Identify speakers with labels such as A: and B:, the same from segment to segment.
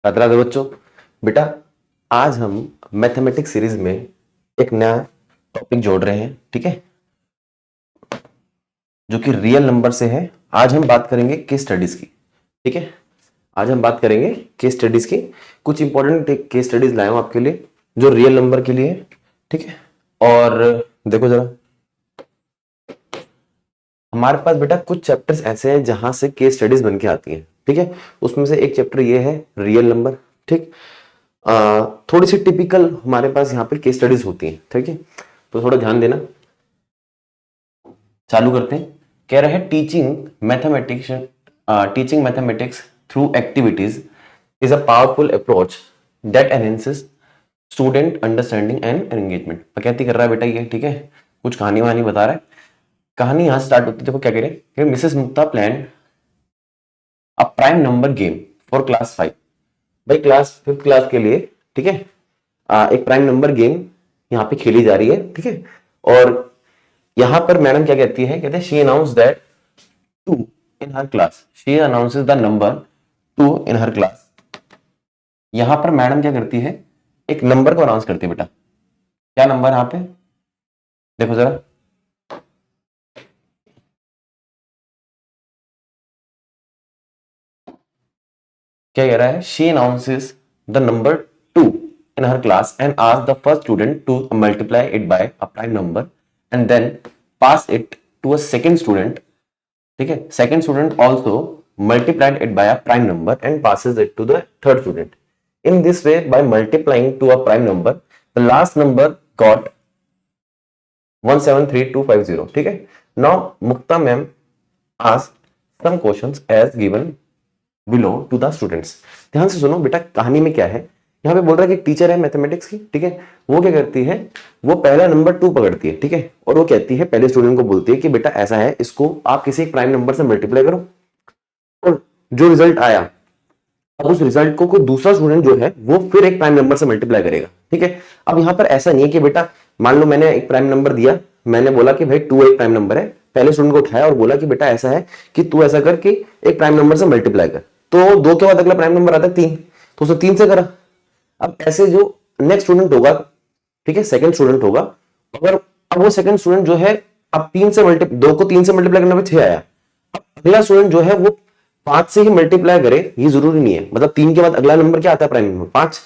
A: राधे राधे बच्चों। बेटा आज हम मैथमेटिक्स सीरीज में एक नया टॉपिक जोड़ रहे हैं, ठीक है, जो कि रियल नंबर से है। आज हम बात करेंगे केस स्टडीज की, ठीक है। आज हम बात करेंगे केस स्टडीज की। कुछ इंपॉर्टेंट केस स्टडीज लाया हूं आपके लिए जो रियल नंबर के लिए है, ठीक है। और देखो जरा, हमारे पास बेटा कुछ चैप्टर्स ऐसे हैं जहां से केस स्टडीज बन के आती हैं, ठीक है। उसमें से एक चैप्टर ये है रियल नंबर, ठीक। थोड़ी सी टिपिकल हमारे पास यहाँ पे केस स्टडीज होती हैं, ठीक है। तो थोड़ा ध्यान देना। चालू करते हैं। कह रहे हैं teaching mathematics through activities is a powerful approach that enhances student understanding and engagement. प्रकृति कर रहा है बेटा ये, ठीक है। कुछ कहानी वहानी बता रहा है। कहानी यहां स्टार्ट होती है। देखो क्या कह रहे हैं, Mrs Mukta plan a prime number game for class 5। भाई क्लास 5th क्लास के लिए, ठीक है, एक प्राइम नंबर गेम यहाँ पे खेली जा रही है, ठीक है। और यहां पर मैडम क्या कहती है, कहते हैं she announce that 2 in her class. She announces the number 2 in her class. यहां पर मैडम क्या करती है, एक नंबर को अनाउंस करती है। बेटा क्या नंबर यहां पे देखो जरा, क्या कह रहा है, she announces the number 2 in her class and ask the first student to multiply it by a prime number and then pass it to a second student, ठीक है। Second student also multiplied it by a prime number and passes it to the third student. In this way by multiplying to a prime number the last number got 173250, ठीक है। Now Mukta ma'am ask some questions as given below to the students. ध्यान से सुनो बेटा, कहानी में क्या है। यहाँ पे बोल रहा है कि एक टीचर है मैथमेटिक्स की, ठीक है। वो क्या करती है, वो पहला नंबर 2 पकड़ती है, ठीक है। और वो कहती है, पहले स्टूडेंट को बोलती है कि बेटा ऐसा है, इसको आप किसी एक प्राइम नंबर से मल्टीप्लाई करो और जो रिजल्ट आया, अब उस रिजल्ट को कोई दूसरा स्टूडेंट जो है वो फिर एक प्राइम नंबर से मल्टीप्लाई करेगा, ठीक है। अब यहाँ पर ऐसा नहीं है कि बेटा मान लो मैंने एक प्राइम नंबर दिया, मैंने बोला कि भाई 2 एक प्राइम नंबर है, पहले स्टूडेंट को उठाया और बोला कि बेटा ऐसा है कि तू ऐसा कर कि एक प्राइम नंबर से मल्टीप्लाई कर। तो 2 के बाद अगला प्राइम नंबर आता है 3, तो उसने 3 से करा। अब ऐसे जो नेक्स्ट स्टूडेंट होगा, ठीक है, सेकंड स्टूडेंट होगा, अगर अब वो सेकंड स्टूडेंट जो है, अब 3 से मल्टी 2 को 3 से मल्टीप्लाई करने पे 6 आया। अब अगला स्टूडेंट जो है वो 5 से ही मल्टीप्लाई करे, ये जरूरी नहीं है। मतलब 3 के बाद अगला नंबर क्या आता है प्राइम नंबर 5,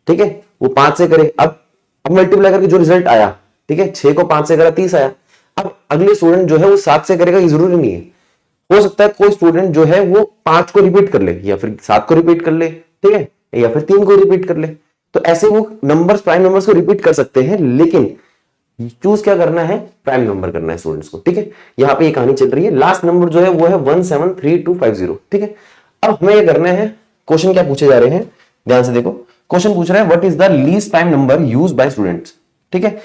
A: ठीक है। वो 5 से करे, अब मल्टीप्लाई करके जो रिजल्ट आया, ठीक है, 6 को 5 से करा 30 आया। अब अगले स्टूडेंट जो है वो 7 से करेगा, ये जरूरी नहीं है। हो सकता है कोई स्टूडेंट जो है वो 5 को रिपीट कर ले या फिर 7 को रिपीट कर ले, ठीक है, या फिर 3 को रिपीट कर ले। तो ऐसे वो नंबर्स, प्राइम नंबर्स को रिपीट कर सकते हैं, लेकिन चूज क्या करना है, प्राइम नंबर करना है स्टूडेंट्स को, ठीक है। यहाँ पे ये कहानी चल रही है। लास्ट नंबर जो है वो है 173250, ठीक है। अब हमें ये करना है, क्वेश्चन क्या पूछे जा रहे हैं, ध्यान से देखो। क्वेश्चन पूछ रहा है what is the least prime number used by students, ठीक है।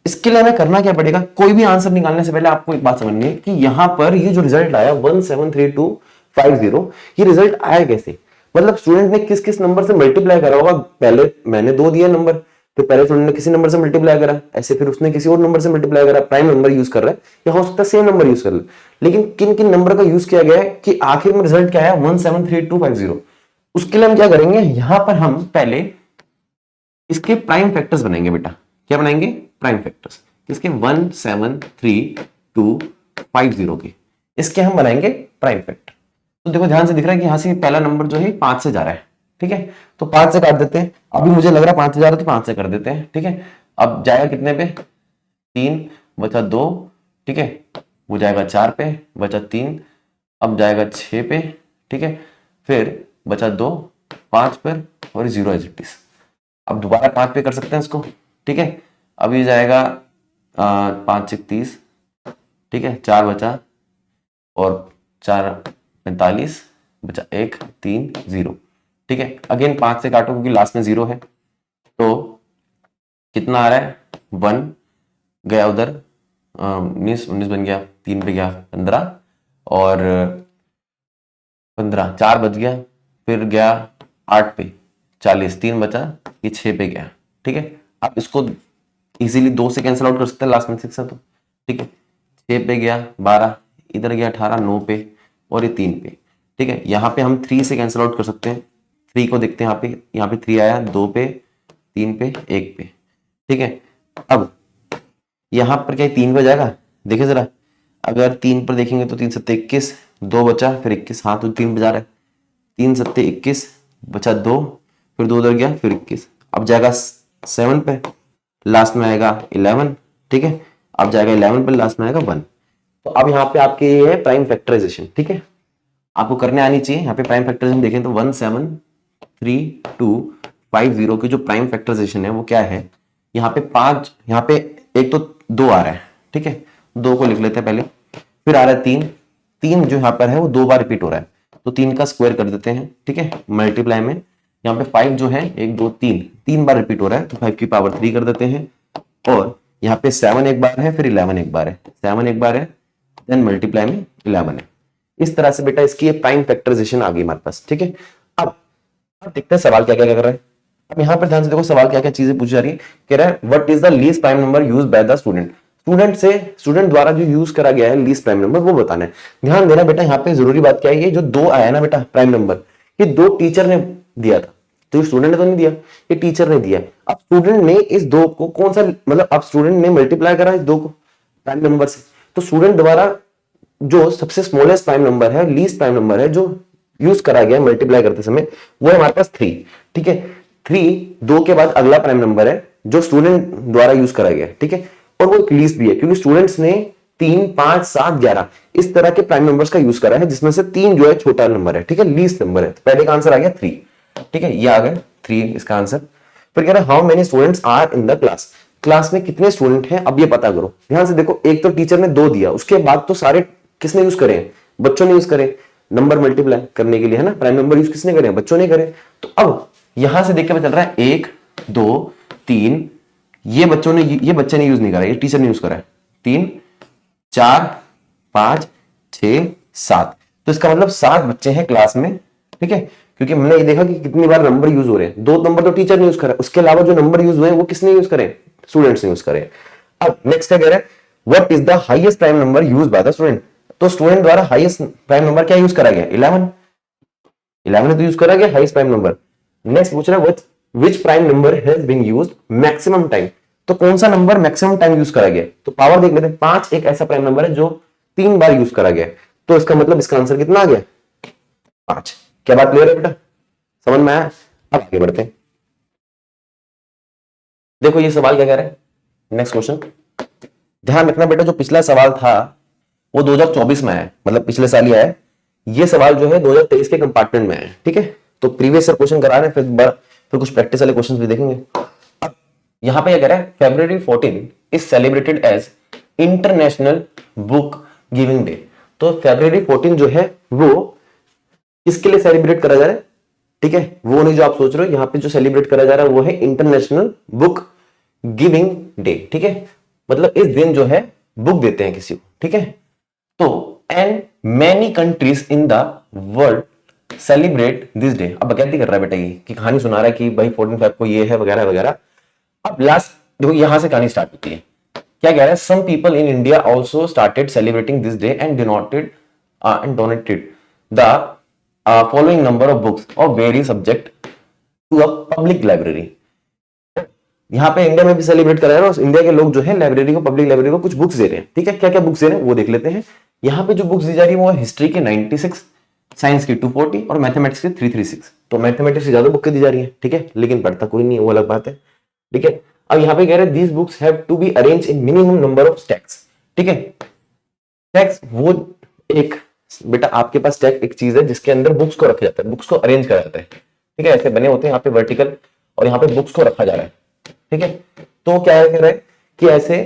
A: इसके लिए हमें करना क्या पड़ेगा, कोई भी आंसर निकालने से पहले आपको एक बात समझनी है कि यहां पर ये जो रिजल्ट आया 173250, ये रिजल्ट आया कैसे। मतलब स्टूडेंट ने किस किस नंबर से मल्टीप्लाई करा होगा। पहले मैंने 2 दिया नंबर, फिर पहले स्टूडेंट ने किसी नंबर से मल्टीप्लाई करा, ऐसे फिर उसने किसी और नंबर से मल्टीप्लाई करा, प्राइम नंबर यूज कर रहा है, या हो सकता है सेम नंबर यूज कर ले। लेकिन किन किन नंबर का यूज किया गया है कि आखिर में रिजल्ट क्या है 173250। उसके लिए हम क्या करेंगे, यहां पर हम पहले इसके प्राइम फैक्टर्स बनाएंगे। बेटा क्या बनाएंगे, प्राइम फैक्टर्स किसके, 173250 के, इसके हम बनाएंगे प्राइम फैक्टर। तो देखो ध्यान से दिख रहा है कि यहां से पहला नंबर जो है 5 से जा रहा है, ठीक है। तो 5 से काट देते हैं। अभी मुझे लग रहा है 5 से जा रहा है तो 5 से कर देते हैं, ठीक है। अब जाएगा कितने पे, 3 बचा 2, ठीक है। वो जाएगा 4 पे, बचा 3। अब जाएगा 6 पे, ठीक है। फिर बचा 2, 5 पर, और 0 एज इट इज। अब दोबारा 5 पे कर सकते हैं इसको, ठीक है। अब ये जाएगा 5 6 30, ठीक है। 4 बचा और 4 45, बचा 1 3 0, ठीक है। अगेन 5 से काटो क्योंकि लास्ट में 0 है, तो कितना आ रहा है, 1 गया उधर, 19 19 बन गया, 3 पे गया 15, और 15 4 बच गया, फिर गया 8 पे 40, 3 बचा, ये 6 पे गया, ठीक है। आप इसको इजीली 2 से कैंसिल आउट कर सकते हैं, लास्ट में 6 है तो, ठीक है। 6 पे गया 12, इधर गया 18, 9 पे, और ये 3 पे, ठीक है। यहाँ पे हम 3 से कैंसिल आउट कर सकते हैं, 3 को देखते हैं यहाँ पे 3 आया, 2 पे, 3 पे, 1 पे, ठीक है। अब यहाँ पर क्या 3 पे जाएगा, देखिए जरा, अगर 3 पर देखेंगे तो 3 सत्ते 21, 2 बचा, फिर 21, हाँ तो 3 पे जा रहा है, 3 सत्ते 21, बचा 2, फिर 2 उधर गया, फिर 21, अब जाएगा 7 पे, लास्ट में आएगा 11, ठीक है। अब जाएगा 11 पे, लास्ट में आएगा 1। तो अब यहाँ पे आपके ये है प्राइम फैक्टराइजेशन, ठीक है, आपको करने आनी चाहिए। यहाँ पे प्राइम फैक्टराइजेशन देखें तो 1 7 3 2 5 0 की जो प्राइम फैक्टराइजेशन है वो क्या है, यहाँ पे 5, यहाँ पे एक तो 2 आ रहा है, ठीक है, 2 को लिख लेते हैं पहले, फिर आ रहा है 3, 3 जो यहाँ पर है वो 2 बार रिपीट हो रहा है, तो 3 का स्क्वायर कर देते हैं, ठीक है, मल्टीप्लाई में। यहाँ पे 5 जो है 1 2 3 3 बार रिपीट हो रहा है, तो 5 की पावर 3 कर देते हैं। और यहाँ पे 7 एक बार है, फिर 11 एक बार है, 7 एक बार है, देन मल्टीप्लाई में 11 है। इस तरह से बेटा इसकी प्राइम फैक्टराइजेशन आ गई हमारे पास, ठीक है। अब देखते हैं सवाल क्या क्या कर रहा है। अब यहाँ पर ध्यान से देखो सवाल क्या क्या चीजें पूछी जा रही है। कह रहा है what is the least prime number used by the student. Student द्वारा जो यूज करा गया है लीस्ट प्राइम नंबर वो बताना है। ध्यान देना बेटा, यहाँ पे जरूरी बात क्या है, ये जो 2 आया ना बेटा प्राइम नंबर, ये 2 टीचर ने दिया था, तो स्टूडेंट ने तो नहीं दिया, ये टीचर ने दिया। अब स्टूडेंट ने इस 2 को कौन सा, मतलब अब स्टूडेंट ने मल्टीप्लाई करा इस 2 को प्राइम नंबर से, तो स्टूडेंट द्वारा जो सबसे स्मॉलेस्ट प्राइम नंबर है, लीस्ट प्राइम नंबर है जो यूज करा गया मल्टीप्लाई करते समय, वो है हमारे पास 3, ठीक है। 3 2 के बाद अगला प्राइम नंबर है जो स्टूडेंट द्वारा यूज करा गया, ठीक है, और वो एक लीस्ट भी है क्योंकि स्टूडेंट्स ने 3 5 7 11 इस तरह के प्राइम नंबर्स का यूज करा है, जिसमें से 3 जो है छोटा नंबर है, ठीक है, लीस्ट नंबर है। तो पहले का आंसर आ गया 3, ठीक है, ये आ गया 3 इसका आंसर। फिर कह रहा है how many students are in the class, class में कितने स्टूडेंट हैं, अब ये पता करो। ध्यान से देखो, एक तो टीचर ने 2 दिया, उसके बाद तो सारे किसने यूज करे, बच्चों ने यूज करे नंबर मल्टीप्लाई करने के लिए, है ना, प्राइम नंबर यूज किसने करे, बच्चों ने करे। तो अब यहां से देख के पता चल रहा है 1 2 3 ये बच्चे ने यूज नहीं करा, ये टीचर ने यूज करा है, 3 4 5 6 7, तो इसका मतलब 7 बच्चे हैं क्लास में, ठीक है, क्योंकि हमने ये देखा कि कितनी बार नंबर यूज हो रहे हैं, 2 नंबर तो टीचर ने यूज करा, उसके अलावा जो नंबर यूज हुए हैं वो किसने यूज करे, स्टूडेंट्स ने यूज करे। अब नेक्स्ट क्या कह रहा है, what is the highest prime number use by the student, तो स्टूडेंट द्वारा हाईएस्ट प्राइम नंबर क्या यूज करा गया, 11 तो यूज करा गया हाईएस्ट प्राइम नंबर। नेक्स्ट पूछ रहा है which prime number has been used maximum time, तो कौन सा नंबर मैक्सिमम टाइम यूज करा गया, तो पावर देख लेते हैं, 5 एक ऐसा प्राइम नंबर है जो 3 बार यूज करा गया, तो इसका मतलब इसका आंसर कितना आ गया 5। क्या बात क्लियर है बेटा, समझ में आया। अब आगे बढ़ते हैं, देखो ये सवाल क्या कह रहा है, नेक्स्ट क्वेश्चन। ध्यान रखना बेटा, जो पिछला सवाल था वो 2024 में आया, मतलब पिछले साल ही आया, ये सवाल जो है 2023 के कंपार्टमेंट में है, ठीक है। तो प्रीवियस ईयर क्वेश्चन करा रहे हैं, फिर कुछ प्रैक्टिस वाले क्वेश्चन भी देखेंगे। अब यहां पे क्या कह रहा है, February 14 is celebrated as international book giving day. तो February 14 जो है वो किसके लिए सेलिब्रेट करा जा रहा है, ठीक है, वो नहीं जो आप सोच रहे हो, यहाँ पे जो सेलिब्रेट करा जा रहा है वो है इंटरनेशनल बुक गिविंग डे, ठीक है, मतलब इस दिन जो है बुक देते हैं किसी को, ठीक है। तो and many countries in the world celebrate this day. अब बकैती कर रहा है बेटा, ये कि कहानी सुना रहा है कि भाई 14 फेब को ये है वगैरह वगैरह। अब लास्ट देखो यहां से कहानी स्टार्ट होती है, क्या कह रहा है, some people in India also started celebrating this day and donated the following number of books of various subject to a public library. यहाँ पे इंडिया में भी सेलिब्रेट कर रहे हैं, इंडिया के लोग जो है लाइब्रेरी को, पब्लिक लाइब्रेरी को कुछ बुक्स दे रहे हैं, ठीक है। क्या क्या बुक्स दे रहे हैं वो देख लेते हैं। यहाँ पे जो बुक्स दी जा रही है वो है हिस्ट्री के 96, साइंस की 240 और मैथमेटिक्स की 336। तो मैथमेटिक्स से ज्यादा बुकें दी जा रही है, ठीक है, लेकिन पढ़ता कोई नहीं है, वो अलग बात है, ठीक है। अब यहाँ पे कह रहे हैं these books have to be arrange in minimum number of stacks, ठीक है। स्टैक्स वो एक बेटा आपके पास स्टैक एक चीज है जिसके अंदर बुक्स को रखा जाता है, बुक्स को अरेंज करा जाता है, ठीक है, ऐसे बने होते हैं यहाँ पे वर्टिकल, और यहाँ पे बुक्स को रखा जा रहा है, ठीक है। तो क्या कह रहा है कि ऐसे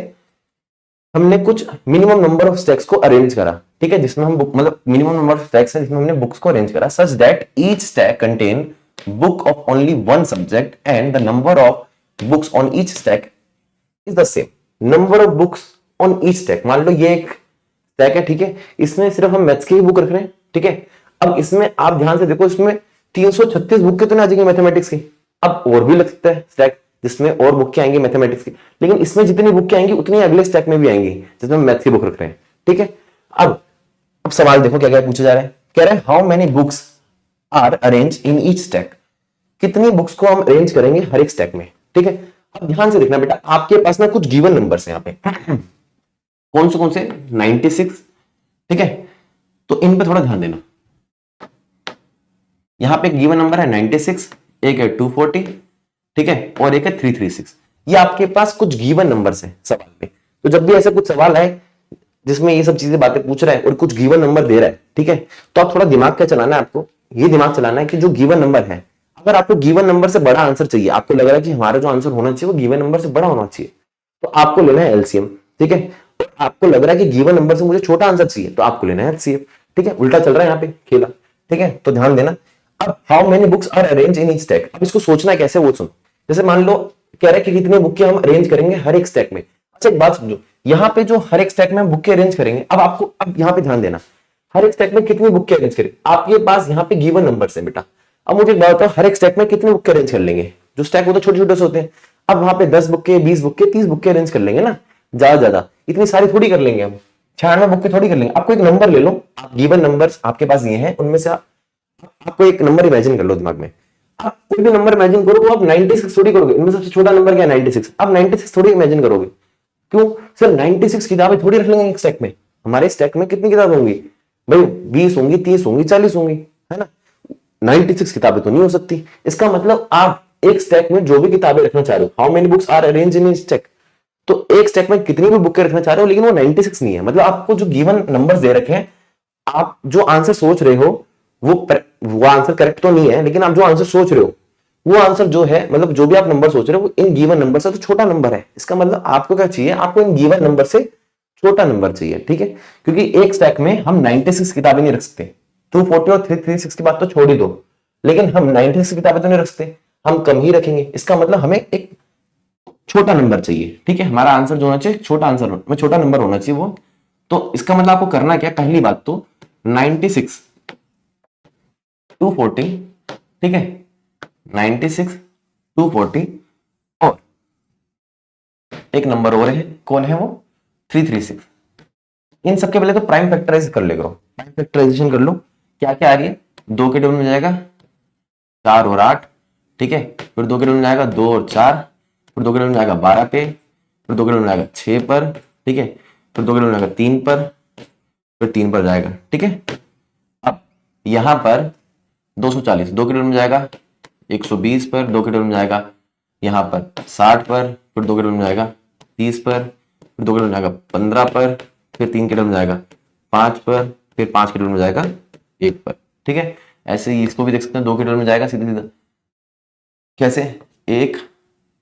A: हमने कुछ मिनिमम नंबर ऑफ स्टैक्स को अरेंज करा, ठीक है, जिसमें हम बुक मतलब मिनिमम नंबर ऑफ स्टैक्स है जिसमें हमने बुक्स को अरेंज करा, such that each stack contain book of only one subject and the number of books on each stack is the same. Number of books on each stack, मान लो ये एक stack है, ठीक है, इसमें सिर्फ हम मैथ्स की ही बुक रख रहे हैं, ठीक है। अब इसमें आप ध्यान से देखो, इसमें 336 बुक के तो नहीं आ जाएंगे मैथमेटिक्स की, अब और भी लग सकता है स्टैक जिसमें और बुक आएंगी मैथमेटिक्स की, लेकिन इसमें जितनी बुक आएंगी उतनी अगले स्टैक में भी आएंगी जिसमें मैथ्स की बुक रख रहे हैं, ठीक है। अब सवाल देखो क्या क्या पूछा जा रहा है, कह रहा है how many books are arrange in each stack. कितनी बुक्स को हम अरेंज करेंगे हर एक स्टैक में, ठीक है। अब ध्यान से देखना बेटा, आपके पास ना कुछ गिवन नंबर्स हैं यहाँ पे कौन से 96, ठीक है। तो इन पे थोड़ा ध्यान देना। यहाँ पे एक गिवन नंबर है 96, एक है 240, ठीक है, और एक है 336। ये आपके पास कुछ गिवन नंबर्स हैं सवाल में। तो जब भी ऐसा कुछ सवाल आए जिसमें ये सब चीजें बातें पूछ रहा है और कुछ गिवन नंबर दे रहा है, ठीक है, तो आप थोड़ा दिमाग क्या चलाना है, आपको ये दिमाग चलाना है कि जो गिवन नंबर है, अगर आपको गिवन नंबर से बड़ा आंसर चाहिए, आपको लग रहा है कि हमारा जो आंसर होना चाहिए वो गिवन नंबर से बड़ा होना चाहिए, तो आपको लेना है एलसीएम, ठीक है। आपको लग रहा है कि गिवन नंबर से मुझे छोटा आंसर चाहिए, तो आपको लेना है एचसीएफ, ठीक है। उल्टा चल रहा है यहाँ पे खेला, ठीक है, तो ध्यान देना। अब how many books are arrange in each stack, अब इसको सोचना है कैसे, वो सुनो। जैसे मान लो कह रहे हैं कि कितने बुक हम अरेंज करेंगे हर एक स्टैक में। अच्छा एक बात समझो, यहाँ पे जो हर एक स्टैक में हम बुक अरेंज करेंगे, अब आपको अब यहाँ पे ध्यान देना, हर एक स्टैक में कितनी बुक अरेंज करेंगे, आपके पास यहाँ पे गिवन नंबर्स है बेटा। अब मुझे एक बात बताओ, हर एक स्टैक में कितने बुक अरेंज कर लेंगे, जो स्टैक होते छोटे छोटे से होते हैं। अब वहां पे 10 बुक के, 20 बुक के, 30 बुक के अरेंज कर लेंगे ना, ज्यादा ज्यादा इतनी सारी थोड़ी कर लेंगे हम, 96 बुक के थोड़ी कर लेंगे। आपको एक नंबर ले लो, आप गिवन नंबर्स आपके पास ये हैं, उनमें से आपको एक नंबर इमेजिन कर लो दिमाग में। आप कोई भी नंबर इमेजिन करो, आप 96 थोड़ी करोगे, इनमें सबसे छोटा नंबर क्या है 96, आप 96 थोड़ी इमेजिन करोगे। क्यों सर, 96 किताबें थोड़ी रख लेंगे एक स्टैक में। हमारे स्टैक में कितनी किताबें होंगी भाई, 20 होंगी, 30 होंगी, 40 होंगी, है ना। 96 किताबें तो नहीं हो सकती। इसका मतलब आप एक स्टैक में जो भी किताबें रखना चाह रहे हो, how many books are arrange in stack, तो एक स्टैक में कितनी भी बुकें रखना चाह रहे हो, लेकिन वो 96 नहीं है। मतलब आपको जो गिवन नंबर्स दे रखे हैं, आप जो आंसर सोच रहे हो वो आंसर करेक्ट तो नहीं है, लेकिन आप जो आंसर सोच रहे हो वो आंसर जो है, मतलब जो भी आप नंबर सोच रहे हो वो इन गिवन नंबर से तो छोटा नंबर है। इसका मतलब आपको क्या चाहिए, आपको इन गिवन नंबर से छोटा नंबर चाहिए, ठीक है। क्योंकि एक स्टैक में हम 96 किताबें नहीं रख सकते, 240 और 336 की बात तो छोड़ ही दो, लेकिन हम 96 किताबें तो नहीं रख सकते, हम कम ही रखेंगे। इसका मतलब हमें एक छोटा नंबर चाहिए, ठीक है। हमारा आंसर जो होना चाहिए छोटा आंसर में छोटा नंबर होना चाहिए वो। तो इसका मतलब आपको करना क्या, पहली बात तो 96 240, ठीक है, 96 240 और एक नंबर और है, कौन है वो, 336। इन सबके पहले तो प्राइम फैक्टराइज कर ले करो, प्राइम फैक्टराइजेशन कर लो। क्या क्या आ रही है, 2 के टेबल में जाएगा 4 और 8, ठीक है, फिर 2 के टेबल में जाएगा 2 और 4, फिर 2 के टेबल में जाएगा 12 पे, फिर 2 के टेबल में जाएगा 6 पर, ठीक है, फिर 2 के टेबल में जाएगा 3 पर, फिर 3 पर जाएगा, ठीक है। अब यहां पर 240 2 के टेबल में जाएगा 120 पर, 2 के टेबल में जाएगा यहाँ पर 60 पर, फिर 2 के टेबल में जाएगा 30 पर, फिर 2 के टेबल में जाएगा 15 पर, फिर 3 के टेबल में जाएगा 5 पर, फिर 5 के टेबल में जाएगा 1 पर, ठीक है। ऐसे ही इसको भी देख सकते हैं, 2 के टेबल में जाएगा सीधा सीधा कैसे 1,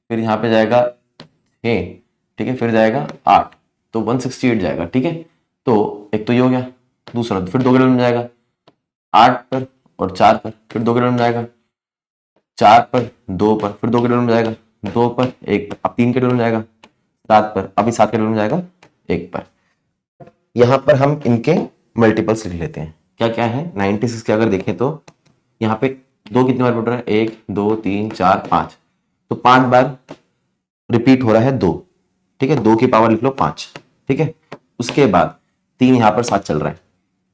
A: फिर यहाँ पे जाएगा 6, ठीक है, फिर जाएगा 8, तो 168 जाएगा, ठीक है। तो एक तो ये हो गया, दूसरा फिर 2 के टेबल में जाएगा 8 पर और 4 पर, फिर 2 के टेबल में जाएगा 4 पर 2 पर, फिर 2 के टेबल में जाएगा 2 पर 1 पर, अब 3 के टेबल में जाएगा 7 पर, अभी 7 के टेबल में जाएगा 1 पर। यहां पर हम इनके मल्टीपल्स लिख लेते हैं, क्या क्या है 96 के अगर देखें तो यहाँ पे 2 कितनी बार रिपीट हो रहा है, 1 2 3 4 5, तो 5 बार रिपीट हो रहा है 2, ठीक है, 2 की पावर लिख लो 5, ठीक है। उसके बाद 3 यहाँ पर 7 चल रहा है।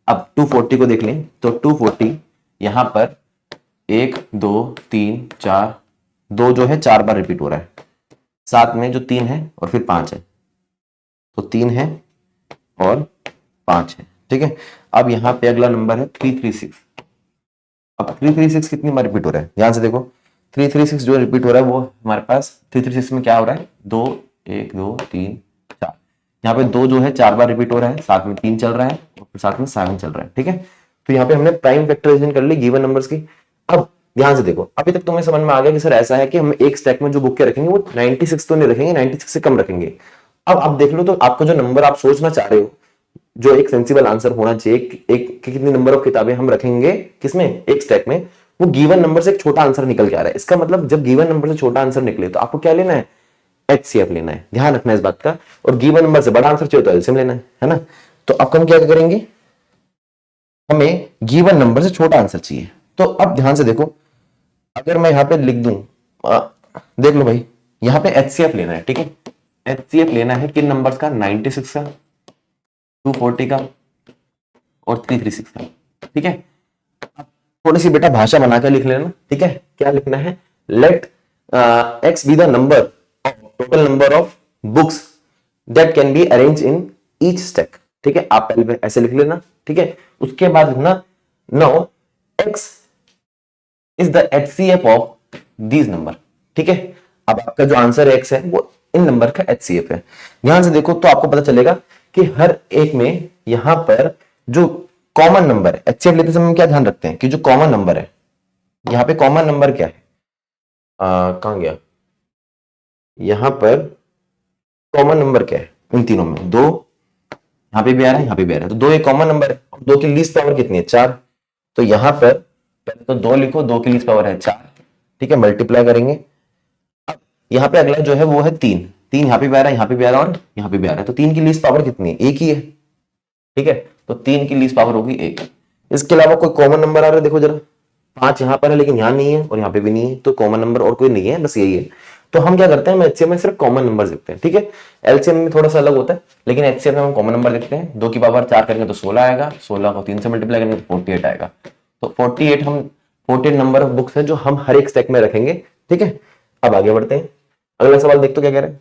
A: अब 240 को देख लें तो 240 यहाँ पर 1 2 3 4, 2 जो है 4 बार रिपीट हो रहा है, साथ में जो 3 है और फिर 5 है, तो 3 है और 5 है, ठीक है। अब यहाँ पे अगला नंबर है 336। अब 336 कितनी बार रिपीट हो रहा है, ध्यान से देखो, 336 जो रिपीट हो रहा है वो हमारे पास 336 में क्या हो रहा है, 2 1 2 3 4, यहाँ पे 2 जो है 4 बार रिपीट हो रहा है, साथ में 3 चल रहा है और फिर साथ में 7 चल रहा है, ठीक है। तो यहाँ पे हमने प्राइम फैक्टराइजेशन कर ली गिवन नंबर्स की। अब ध्यान से देखो, अभी तक तुम्हें समझ में आ गया कि सर ऐसा है कि हम एक स्टैक में जो बुक के रखेंगे वो 96 तो नहीं रखेंगे, 96 से कम रखेंगे। अब देख लो, तो आपको जो नंबर आप सोचना चाह रहे हो, जो एक सेंसिबल आंसर होना चाहिए, एक कितनी नंबर ऑफ किताबें हम रखेंगे किसमें, एक स्टैक में, वो गिवन नंबर से एक छोटा आंसर निकल के आ रहा है। इसका मतलब जब गिवन नंबर से छोटा आंसर निकले तो आपको क्या लेना है, एचसीएफ लेना है, ध्यान रखना है इस बात का। और गिवन नंबर से बड़ा आंसर चाहिए तो एलसीएम लेना है ना। तो अब हम क्या करेंगे, हमें गिवन नंबर से छोटा आंसर चाहिए। तो अब ध्यान से देखो, अगर मैं यहाँ पे लिख दूं, देख लो भाई, यहाँ पे एचसीएफ लेना है, ठीक है। एचसीएफ लेना है किन नंबर्स का, 96 का, 240 का और 336 का, ठीक है। थोड़ी सी बेटा भाषा बनाकर लिख लेना, ठीक है, क्या लिखना है, let x be the number of total number of books that can be arrange in each stack. ठीक है, आप पहले ऐसे लिख लेना। ठीक है, उसके बाद लिखना now x is the HCF of these number. ठीक है, अब आपका जो आंसर x है वो इन नंबर का HCF है। ध्यान से देखो तो आपको पता चलेगा कि हर एक में यहां पर जो कॉमन नंबर है, HCF लेते समय हम क्या ध्यान रखते हैं कि जो कॉमन नंबर है, यहां पे कॉमन नंबर क्या है, कहां गया, यहां पर कॉमन नंबर क्या है इन तीनों में, दो यहां पे भी आ रहा है, यहां पे भी आ रहा है, तो दो एक कॉमन नंबर है। दो की लीस्ट पावर कितनी है, 4। तो यहां पर पहले तो 2 लिखो, 2 की लीस्ट पावर है 4। ठीक है, मल्टीप्लाई करेंगे। अब यहाँ पे अगला जो है वो है 3। 3 यहाँ पे भी आ रहा है, यहाँ पे भी आ रहा है और यहाँ पे भी आ रहा है, तो 3 की लीस्ट पावर कितनी है, 1 ही है। ठीक है, तो 3 की लीस्ट पावर होगी 1। इसके अलावा कोई कॉमन नंबर आ रहा है, देखो जरा, 5 यहाँ पर है लेकिन यहाँ नहीं है और यहाँ पे भी नहीं है, तो कॉमन नंबर और कोई नहीं है, बस यही है। तो हम क्या करते हैं, एचसीएफ में सिर्फ कॉमन नंबर लिखते हैं। ठीक है, एलसीएम में थोड़ा सा अलग होता है, लेकिन एचसीएफ में हम कॉमन नंबर लिखते हैं। 2 की पावर 4 करेंगे तो 16 आएगा, 16 को 3 से मल्टीप्लाई करेंगे तो 48 आएगा। तो 48 हम 48 नंबर ऑफ बुक्स है जो हम हर एक स्टैक में रखेंगे। ठीक है, अब आगे बढ़ते हैं। अगला सवाल देख तो क्या कह रहे हैं।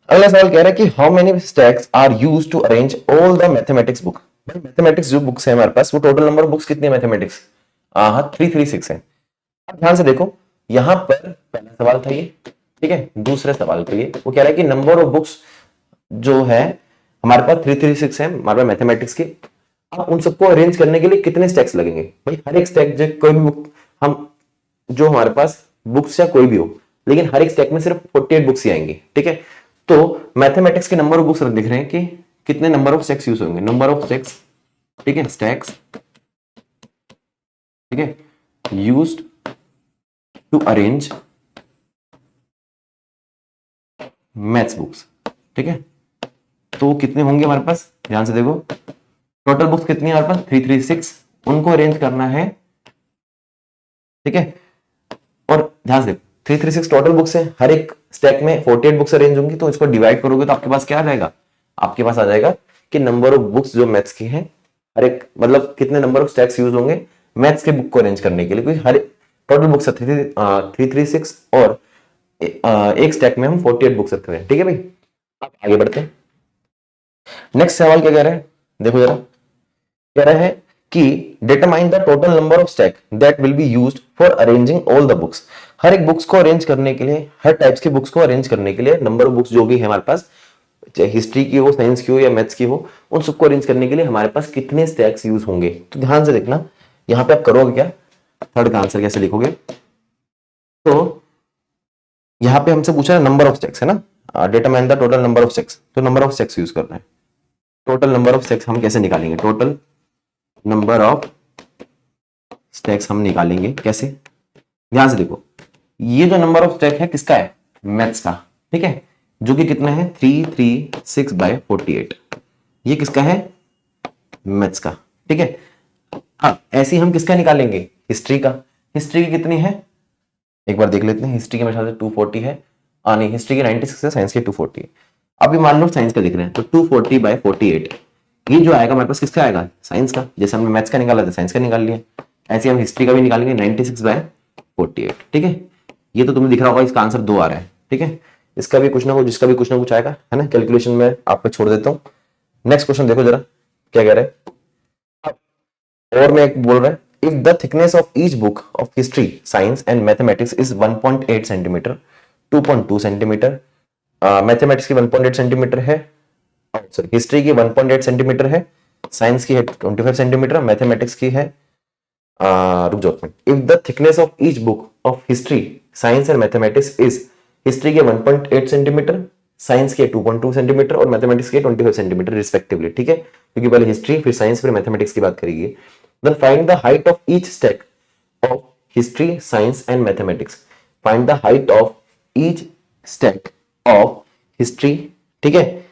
A: अगला सवाल कह रहा है कि how many stacks are used to arrange all the mathematics book. भाई मैथमेटिक्स जो बुक्स है हमारे पास, वो टोटल नंबर ऑफ बुक्स कितनी है मैथमेटिक्स, हाँ 336 है। अब ध्यान से देखो, यहां पर पहला सवाल था ये। ठीक है, दूसरे सवाल पे ये वो कह रहा है कि नंबर ऑफ बुक्स जो है हमारे पास 336 है हमारे पास मैथमेटिक्स की। अब उन सबको अरेंज करने के लिए कितने स्टैक्स लगेंगे। भाई हर एक स्टैक जो कोई भी बुक हम जो हमारे पास बुक्स या कोई भी हो, लेकिन हर एक स्टैक में सिर्फ 48 बुक्स ही आएंगी। ठीक है, तो मैथमेटिक्स के नंबर ऑफ बुक्स दिख रहे हैं कि कितने नंबर ऑफ स्टैक्स यूज होंगे, नंबर ऑफ स्टैक्स। ठीक है, स्टैक्स, ठीक है, used to arrange maths books. ठीक है, तो कितने होंगे हमारे पास, ध्यान से देखो, टोटल बुक्स कितनी है हमारे पास 336, उनको अरेंज करना है। ठीक है, और ध्यान से 336 टोटल बुक्स है, हर एक स्टैक में 48 बुक्स अरेंज होंगी, तो इसको डिवाइड करोगे तो आपके पास क्या आ जाएगा, आपके पास आ जाएगा कि नंबर ऑफ बुक्स जो मैथ्स की हैं, हर एक मतलब कितने नंबर ऑफ स्टैक्स यूज होंगे मैथ्स के बुक को अरेंज करने के लिए, क्योंकि हर टोटल बुक्स 336 और एक स्टैक में हम 48 बुक्स रख रहे हैं। ठीक है भाई, अब आगे बढ़ते हैं। नेक्स्ट सवाल क्या कह रहा है, देखो जरा, कह रहा है कि determine the total number of stack that will be used for arranging all the books. हर एक बुक्स को अरेंज करने के लिए, हर टाइप्स के बुक्स को अरेंज करने के लिए नंबर ऑफ बुक्स जो भी है हमारे पास, चाहे हिस्ट्री की हो, साइंस की हो या मैथ्स की हो, उन सबको अरेंज करने के लिए हमारे पास कितने स्टैक्स यूज होंगे। तो ध्यान से देखना, यहां पे आप करोगे क्या, थर्ड का आंसर कैसे लिखोगे। तो यहां पे हमसे पूछा है नंबर ऑफ स्टैक्स है ना, determine the total number of stacks, तो नंबर ऑफ स्टैक्स यूज करना है। टोटल नंबर ऑफ स्टैक्स हम कैसे निकालेंगे, टोटल नंबर ऑफ स्टैक्स हम निकालेंगे कैसे, ध्यान से देखो, ये जो नंबर ऑफ स्टैक है किसका है, मैथ्स का। ठीक है, जो कि कितना है 336/48, ये किसका है, मैथ्स का। ठीक है, हाँ ऐसे ही हम किसका निकालेंगे, हिस्ट्री का। हिस्ट्री की कितनी है, एक बार देख लेते हैं। हिस्ट्री के मेरे ख्याल से 240 है, नहीं हिस्ट्री की 96 है, साइंस की 240 है। अभी मान लो साइंस का लिख रहे हैं, तो 240/48 ये जो आएगा हमारे पास किसका आएगा, साइंस का। जैसे हमने मैथ्स का निकाला था, साइंस का निकाल लिया, ऐसे हम हिस्ट्री का भी निकालेंगे 96/48। ठीक है, ये तो तुम्हें दिख रहा होगा, इसका आंसर 2 आ रहा है। ठीक है, इसका भी कुछ ना कुछ, जिसका भी कुछ ना कुछ आएगा, है ना, कैलकुलेशन में आप पे छोड़ देता हूँ। नेक्स्ट क्वेश्चन देखो जरा क्या कह रहा है, और मैं एक बोल रहा है, if the thickness of each book of history, science and mathematics is 1.8 centimetre, 2.2 centimetre, mathematics की 1.8 सेंटीमीटर है, सॉरी हिस्ट्री की 1.8 सेंटीमीटर है, साइंस की है 25 सेंटीमीटर, मैथमेटिक्स की है रुक जाओ, if the thickness of each book of history, science and mathematics is, history के 1.8 सेंटीमीटर, साइंस के 2.2 सेंटीमीटर और मैथमेटिक्स के 25 सेंटीमीटर रिस्पेक्टिवली। ठीक है, क्योंकि पहले हिस्ट्री फिर साइंस फिर मैथमेटिक्स की बात करेगी। Then find the height of each stack of history, science and mathematics. Find the height of each stack of history, ठीक है,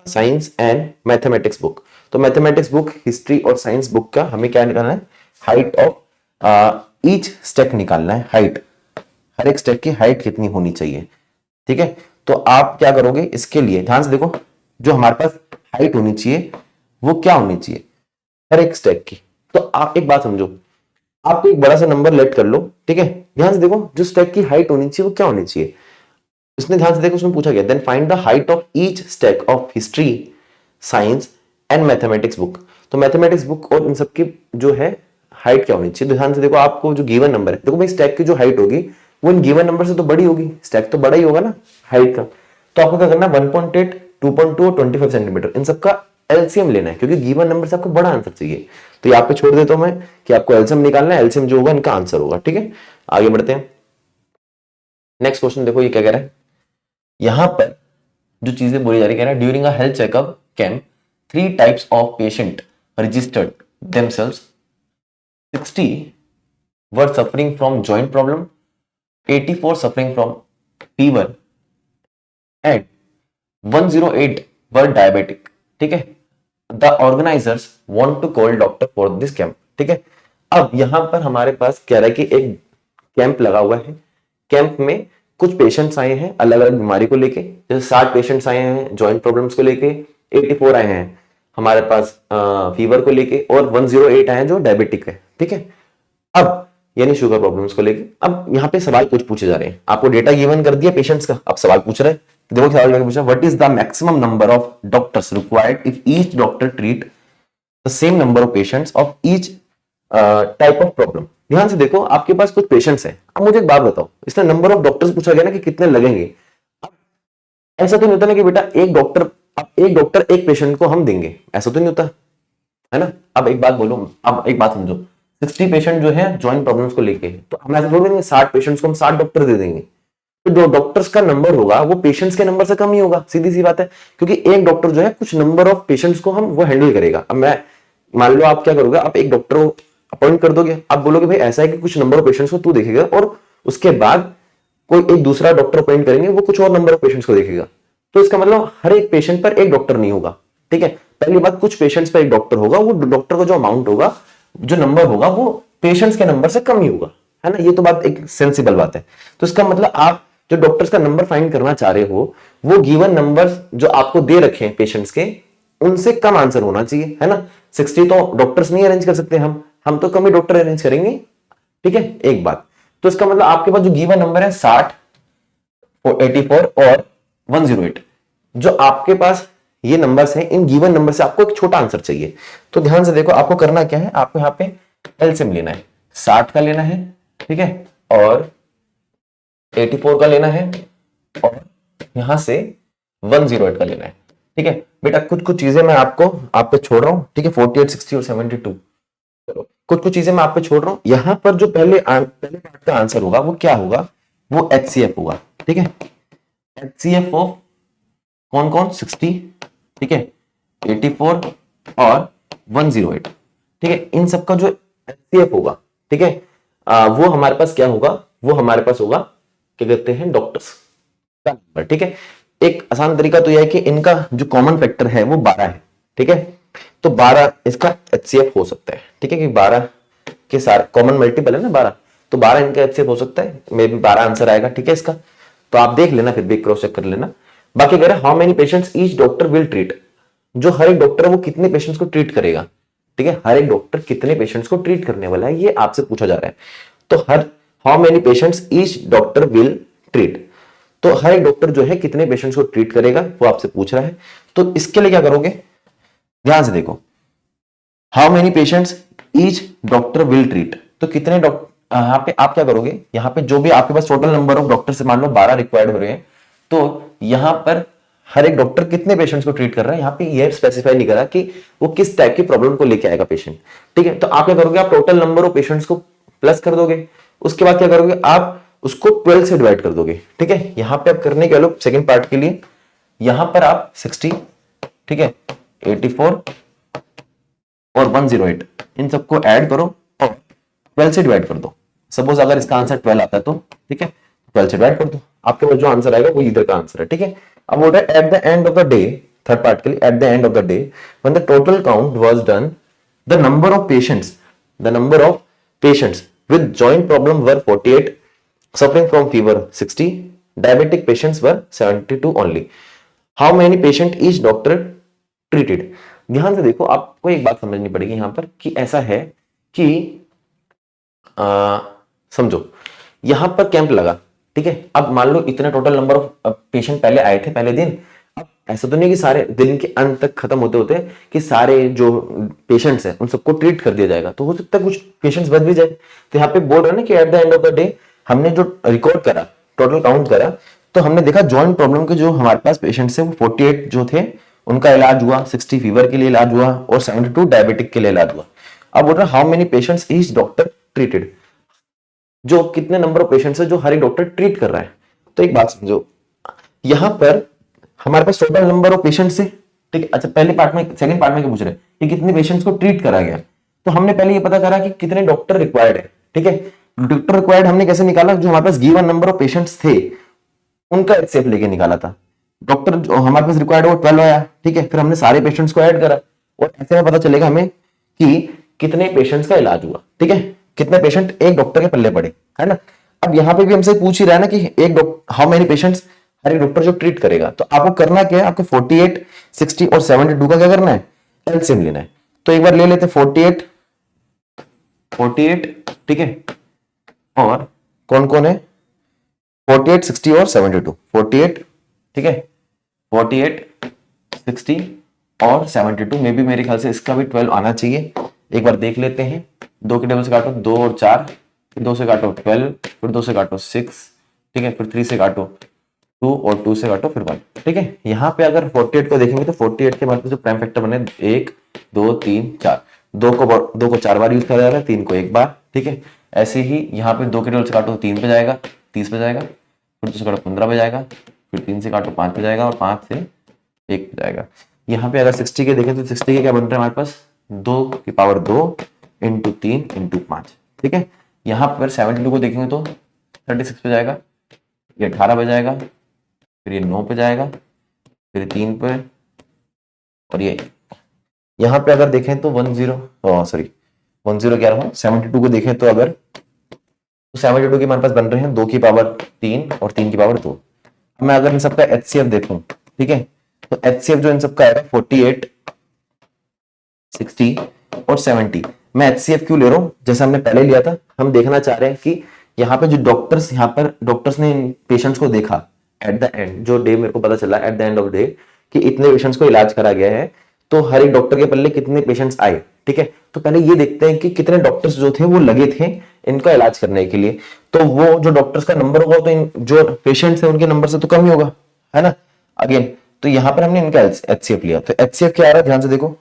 A: साइंस एंड मैथमेटिक्स बुक। तो मैथमेटिक्स बुक, हिस्ट्री और साइंस बुक का हमें क्या निकालना है, हाइट ऑफ ईच स्टैक निकालना है। हाइट, हर एक स्टैक की हाइट कितनी होनी चाहिए। ठीक है, तो आप क्या करोगे इसके लिए, ध्यान से देखो, जो हमारे पास हाइट होनी चाहिए वो क्या होनी चाहिए, हर एक स्टैक की। तो आप एक बात समझो, आपको एक बड़ा सा नंबर लेट कर लो, ठीक है। ध्यान से देखो जो स्टैक की हाइट होनी चाहिए वो क्या होनी चाहिए, उसने ध्यान से देखो, उसमें पूछा गया then find the height of each stack of history, science and mathematics book. तो मैथमेटिक्स बुक और इन सब की जो है हाइट क्या होनी चाहिए। तो ध्यान से देखो आपको जो गिवन नंबर है, देखो भाई स्टैक की जो हाइट होगी वो इन गिवन नंबर से तो बड़ी होगी, स्टैक तो बड़ा ही होगा ना हाइट का। तो आपको क्या करना है 1.8, 2.2 और 25 सेंटीमीटर इन सबका एलसीएम लेना है, क्योंकि गिवन नंबर से आपको बड़ा आंसर चाहिए। तो यहाँ पे छोड़ देता हूं मैं कि आपको एलसीएम निकालना है, एलसीएम जो होगा इनका आंसर होगा, ठीक है। आगे बढ़ते हैं, नेक्स्ट क्वेश्चन देखो ये क्या कह रहा है। यहां पर जो चीजें बोली जा रही, कह रहा है during a health checkup camp 3 types of patient registered themselves, 60 were suffering from joint problem, 84 suffering from fever and 108 were diabetic, ठीक है। The organisers want to call doctor for this camp, ठीक है। अब यहां पर हमारे पास कह रहा है कि एक कैंप लगा हुआ है, कैंप में कुछ पेशेंट्स आए हैं अलग अलग बीमारी को लेके, जैसे 60 पेशेंट्स आए हैं जॉइंट प्रॉब्लम्स को लेके, 84 आए हैं हमारे पास फीवर को लेके, और 108 आए हैं जो डायबिटिक है, ठीक है। अब यानी शुगर प्रॉब्लम्स को लेके, अब यहाँ पे सवाल कुछ पूछे जा रहे हैं, आपको डेटा गिवन कर दिया पेशेंट्स का, अब सवाल पूछ रहे हैं। देखो सवाल क्या पूछा, what is the maximum number of doctors required if each doctor treat the same number of patients of each type of problem. ध्यान से देखो आपके पास कुछ पेशेंट्स हैं, अब मुझे एक बात बताओ, इसने नंबर ऑफ डॉक्टर्स पूछा गया ना कि कितने लगेंगे। अब ऐसा तो नहीं होता ना कि बेटा एक डॉक्टर, अब एक डॉक्टर एक पेशेंट को हम देंगे, ऐसा तो नहीं होता है ना। अब एक बात बोलो, अब एक बात समझो, 60 पेशेंट जो है जॉइंट प्रॉब्लम्स को लेके, तो हम ऐसे थोड़ी देंगे 60 पेशेंट्स को हम 60 डॉक्टर दे देंगे। तो जो डॉक्टर्स का नंबर होगा वो पेशेंट्स के नंबर से कम ही होगा, सीधी सी बात है, क्योंकि एक डॉक्टर जो है कुछ नंबर ऑफ पेशेंट्स को हम वो हैंडल करेगा। अब मैं मान लो आप क्या करोगे, आप एक डॉक्टर को अपॉइंट कर दोगे, आप बोलोगे भाई ऐसा है कि कुछ नंबर ऑफ पेशेंट्स को तू देखेगा, और उसके बाद कोई एक दूसरा डॉक्टर अपॉइंट करेंगे वो कुछ और नंबर ऑफ पेशेंट्स को देखेगा। तो इसका मतलब हर एक पेशेंट पर एक डॉक्टर नहीं होगा, ठीक है। पहली बात, कुछ पेशेंट्स पर एक डॉक्टर होगा, वो डॉक्टर का जो अमाउंट होगा, जो नंबर होगा वो पेशेंट्स के नंबर से कम ही होगा, है ना। ये तो बात एक सेंसिबल बात है। तो इसका मतलब आप जो डॉक्टर्स का नंबर फाइंड करना चाह रहे हो, वो गिवन नंबर जो आपको दे रखे हैं पेशेंट्स के, उनसे कम आंसर होना चाहिए, है ना। 60 तो डॉक्टर्स नहीं अरेंज कर सकते, हम तो कम ही डॉक्टर अरेंज करेंगे, ठीक है। एक बात, तो इसका मतलब आपके पास जो गिवन नंबर है 60, 84 और 108, जो आपके पास ये नंबर्स हैं, इन गिवन नंबर से आपको एक छोटा आंसर चाहिए। तो ध्यान से देखो आपको करना क्या है, आपको यहाँ पे एलसीएम लेना है, 60 का लेना है, ठीक है, और 84 का लेना है, और यहां से 108 का लेना है, ठीक है। बेटा कुछ कुछ चीजें मैं आपको आप पे छोड़ रहा हूं, ठीक है, 48, 60 और 72, चलो कुछ कुछ चीजें मैं आप पे छोड़ रहा हूं। यहां पर जो पहले पार्ट का आंसर होगा वो क्या होगा, वो एचसीएफ होगा, ठीक है। एचसीएफ ऑफ कौन कौन, 60, ठीक है, 84 और 108, ठीक है, इन सबका जो एचसीएफ होगा, ठीक है, वो हमारे पास क्या होगा, वो हमारे पास होगा क्या कहते हैं डॉक्टर्स का नंबर, ठीक है। एक आसान तरीका तो यह है कि इनका जो कॉमन फैक्टर है वो 12 है, ठीक है। तो 12 इसका एचसीएफ हो सकता है, ठीक है, कि 12 के सारे कॉमन मल्टीपल है ना 12, तो 12 इनका एचसीएफ हो सकता है, मे बी 12 आंसर आएगा, ठीक है इसका। तो आप देख लेना, फिर भी क्रॉस चेक कर लेना। बाकी कह रहे how many patients each doctor will treat, जो हर एक डॉक्टर है वो कितने पेशेंट्स को ट्रीट करेगा, ठीक है। हर एक डॉक्टर कितने पेशेंट्स को ट्रीट करने वाला है, ये आपसे पूछा जा रहा है। तो her how many patients each doctor will treat, तो हर एक डॉक्टर जो है कितने पेशेंट्स को ट्रीट करेगा वो आपसे पूछ रहा है। तो इसके लिए क्या करोगे, ध्यान से देखो, how many patients each doctor will treat, तो कितने डॉक्टर, यहाँ पे आप क्या करोगे, यहाँ पे जो भी आपके पास टोटल नंबर ऑफ डॉक्टर से मान लो 12 रिक्वायर्ड हो रहे हैं, तो यहां पर हर एक डॉक्टर कितने पेशेंट्स को ट्रीट कर रहा है, यहाँ पे ये स्पेसिफाई नहीं करा कि वो किस टाइप की प्रॉब्लम को लेके आएगा पेशेंट, ठीक है। तो आप क्या करोगे, आप टोटल नंबर ऑफ पेशेंट्स को प्लस कर दोगे, उसके बाद क्या करोगे, आप उसको 12 से डिवाइड कर दोगे, ठीक है। यहां पे आप करने के लो सेकंड पार्ट के लिए, यहां पर आप 60, ठीक है, 84 और 108 इन सबको ऐड करो और 12 से डिवाइड कर दो। सपोज अगर इसका आंसर 12 आता है तो, ठीक है, 12 से डिवाइड कर दो, आपके पास जो आंसर आएगा वो इधर का आंसर है, ठीक है। अब बोल रहा है at the end of the day, third part के लिए, at the end of the day when the total count was done, the number of patients with joint problem were 48, suffering from fever 60, diabetic patients were 72 only. How many patient each doctor treated? ध्यान से देखो, आपको एक बात समझनी पड़ेगी यहां पर कि ऐसा है कि समझो यहां पर कैंप लगा, ठीक है। अब मान लो इतने टोटल नंबर ऑफ पेशेंट पहले आए थे पहले दिन। अब ऐसा तो नहीं कि सारे दिन के अंत तक खत्म होते होते कि सारे जो पेशेंट्स हैं उन सबको ट्रीट कर दिया जाएगा, तो हो सकता है कुछ पेशेंट्स बच भी जाए। तो यहाँ पे बोल रहे हैं ना कि at the end of the day हमने जो रिकॉर्ड करा, टोटल काउंट करा, तो हमने देखा जॉइंट प्रॉब्लम के जो हमारे पास पेशेंट्स है वो 48 जो थे उनका इलाज हुआ, 60 फीवर के लिए इलाज हुआ और 72 डायबिटिक के लिए इलाज हुआ। अब बोल रहा how many patients each doctor treated, जो कितने नंबर ऑफ पेशेंट्स है जो हर एक डॉक्टर ट्रीट कर रहा है। तो एक बात समझो, यहां पर हमारे पास टोटल नंबर ऑफ पेशेंट्स है, ठीक है। अच्छा पहले पार्ट में, सेकंड पार्ट में क्या पूछ रहे हैं कि कितने पेशेंट्स को ट्रीट करा गया, तो हमने पहले ये पता करा कि कितने डॉक्टर रिक्वायर्ड है, ठीक है। डॉक्टर रिक्वायर्ड हमने कैसे निकाला, जो हमारे पास गिवन नंबर ऑफ पेशेंट्स थे उनका एचसीएफ लेके निकाला था। डॉक्टर जो हमारे पास रिक्वायर्ड वो 12 आया, ठीक है। फिर हमने सारे पेशेंट्स को ऐड करा और ऐसे में पता चलेगा हमें कि कितने पेशेंट्स का इलाज हुआ, ठीक है। कितने पेशेंट एक डॉक्टर के पल्ले पड़े, है ना। अब यहाँ पे भी हमसे पूछ ही रहा है ना कि एक डॉक्टर हाउ मेनी पेशेंट्स हर एक डॉक्टर जो ट्रीट करेगा, तो आपको करना क्या है, आपको 48, 60 और 72 का क्या करना है, एलसीएम लेना है। तो एक बार ले लेते 48, ठीक है। और कौन कौन है, 48, 60 और 72, 48, ठीक है, 48, 60 और 72 में भी मेरे ख्याल से इसका भी 12 आना चाहिए। एक बार देख लेते हैं, 2 के टेबल से काटो 2 और 4, फिर 2 से काटो 12, फिर 2 से काटो 6, ठीक है, फिर 3 से काटो 2 और 2 से काटो फिर 1, ठीक है। यहाँ पे अगर 48 को देखेंगे तो 48 के बाद जो प्राइम फैक्टर बने 1, 2, 3, 4, 2 को 4 बार यूज करा जा रहा है, 3 को 1 बार, ठीक है। ऐसे ही यहाँ पे 2 के टेबल से काटो 3 पे जाएगा, 30 पे जाएगा, फिर 2 से काटो 15 पे जाएगा, फिर 3 से काटो 5 पे जाएगा और 5 से 1 पे जाएगा। यहाँ पे अगर 60 के देखें तो 60 के क्या बन रहा है हमारे पास, 2 की पावर 2 इंटू 3 इंटू 5, ठीक है। यहाँ पर 72 को देखेंगे तो 36 पे जाएगा, ये 18 पे जाएगा, फिर ये 9 पे जाएगा, फिर 3 पे, और ये यहाँ पे अगर देखें तो 10 क्या रहा, 72 को देखें तो अगर तो 72 के हमारे पास बन रहे हैं 2 की पावर 3 और 3 की पावर 2। मैं अगर इन सबका एचसीएफ देखूं, ठीक है, तो एचसीएफ जो इन सबका आएगा 48, 60 और 70। मैं एचसीएफ क्यों ले रहा हूं, जैसे हमने पहले लिया था, हम देखना चाह रहे हैं कि यहाँ पे जो डॉक्टर्स, यहाँ पर डॉक्टर्स ने पेशेंट्स को देखा एट द एंड, जो डे मेरे को पता चला at the end of day कि इतने पेशेंट्स को इलाज करा गया है, तो हर एक डॉक्टर के पल्ले कितने पेशेंट्स आए, ठीक है। तो पहले ये देखते हैं कि कितने डॉक्टर्स जो थे वो लगे थे इनका इलाज करने के लिए, तो वो जो डॉक्टर्स का नंबर होगा तो इन जो पेशेंट्स है उनके नंबर से तो कम ही होगा, है ना। अगेन तो यहां पर हमने इनका एचसीएफ लिया, तो एचसीएफ क्या आ रहा है ध्यान से देखो,